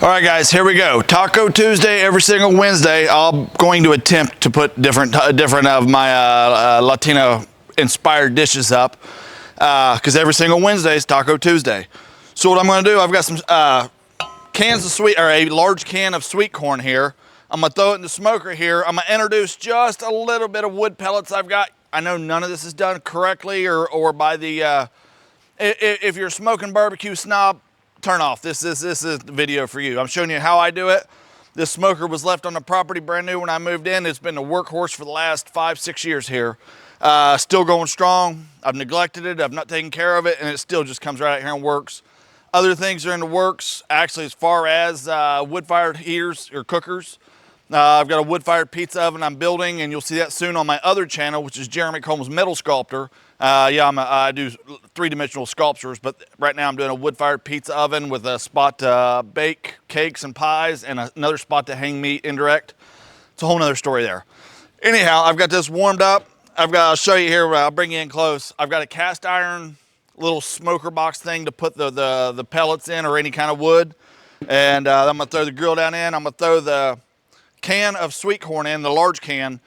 All right, guys, here we go. Taco Tuesday every single Wednesday. I'm going to attempt to put different of my Latino-inspired dishes up because every single Wednesday is Taco Tuesday. So what I'm going to do, I've got some cans of sweet, or a large can of sweet corn here. I'm going to throw it in the smoker here. I'm going to introduce just a little bit of wood pellets I've got. I know none of this is done correctly or by the, if you're a smoking barbecue snob, turn off. This is the video for you. I'm showing you how I do it. This smoker was left on the property brand new when I moved in. It's been a workhorse for the last 5-6 years here. Still going strong. I've neglected it. I've not taken care of it, and it still just comes right out here and works. Other things are in the works, actually, as far as wood-fired heaters or cookers. I've got a wood-fired pizza oven I'm building, and you'll see that soon on my other channel, which is Jeremy Combs Metal Sculptor. I do three-dimensional sculptures, but right now I'm doing a wood-fired pizza oven with a spot to bake cakes and pies and another spot to hang meat indirect. It's a whole nother story there. Anyhow, I've got this warmed up. I'll show you here, I'll bring you in close. I've got a cast iron little smoker box thing to put the pellets in or any kind of wood. And I'm gonna throw the grill down in. I'm gonna throw the can of sweet corn in, the large can,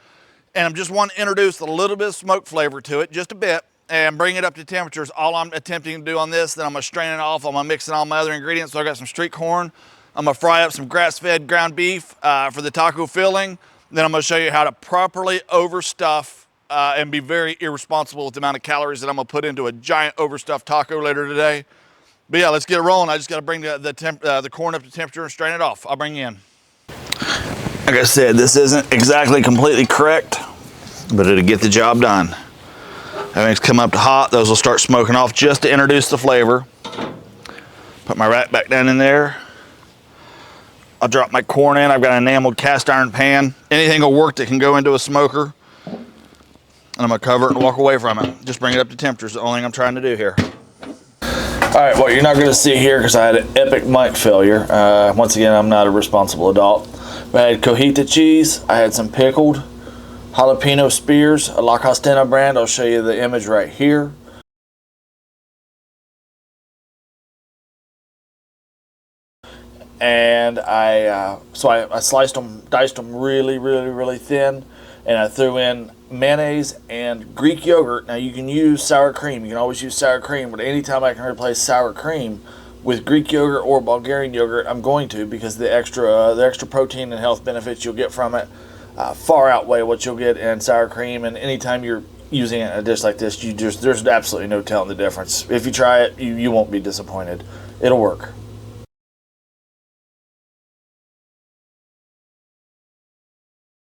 and I'm just want to introduce a little bit of smoke flavor to it, just a bit, and bring it up to temperatures. All I'm attempting to do on this, then I'm gonna strain it off. I'm gonna mix in all my other ingredients. So I got some street corn. I'm gonna fry up some grass-fed ground beef for the taco filling. Then I'm gonna show you how to properly overstuff and be very irresponsible with the amount of calories that I'm gonna put into a giant overstuffed taco later today. But yeah, let's get it rolling. I just gotta bring the corn up to temperature and strain it off. I'll bring you in. Like I said, this isn't exactly completely correct, but it'll get the job done. Everything's come up to hot. Those will start smoking off just to introduce the flavor. Put my rack back down in there. I'll drop my corn in. I've got an enameled cast iron pan. Anything will work that can go into a smoker. And I'm gonna cover it and walk away from it. Just bring it up to temperature is the only thing I'm trying to do here. All right, what you're not gonna see here, because I had an epic mic failure. Once again, I'm not a responsible adult. I had Cojita cheese. I had some pickled jalapeno spears, a La Cosetena brand. I'll show you the image right here. And I sliced them, diced them really thin, and I threw in mayonnaise and Greek yogurt. Now you can use sour cream. You can always use sour cream, but anytime I can replace sour cream with Greek yogurt or Bulgarian yogurt, I'm going to, because the extra protein and health benefits you'll get from it far outweigh what you'll get in sour cream. And anytime you're using it in a dish like this, there's absolutely no telling the difference. If you try it, you won't be disappointed. It'll work.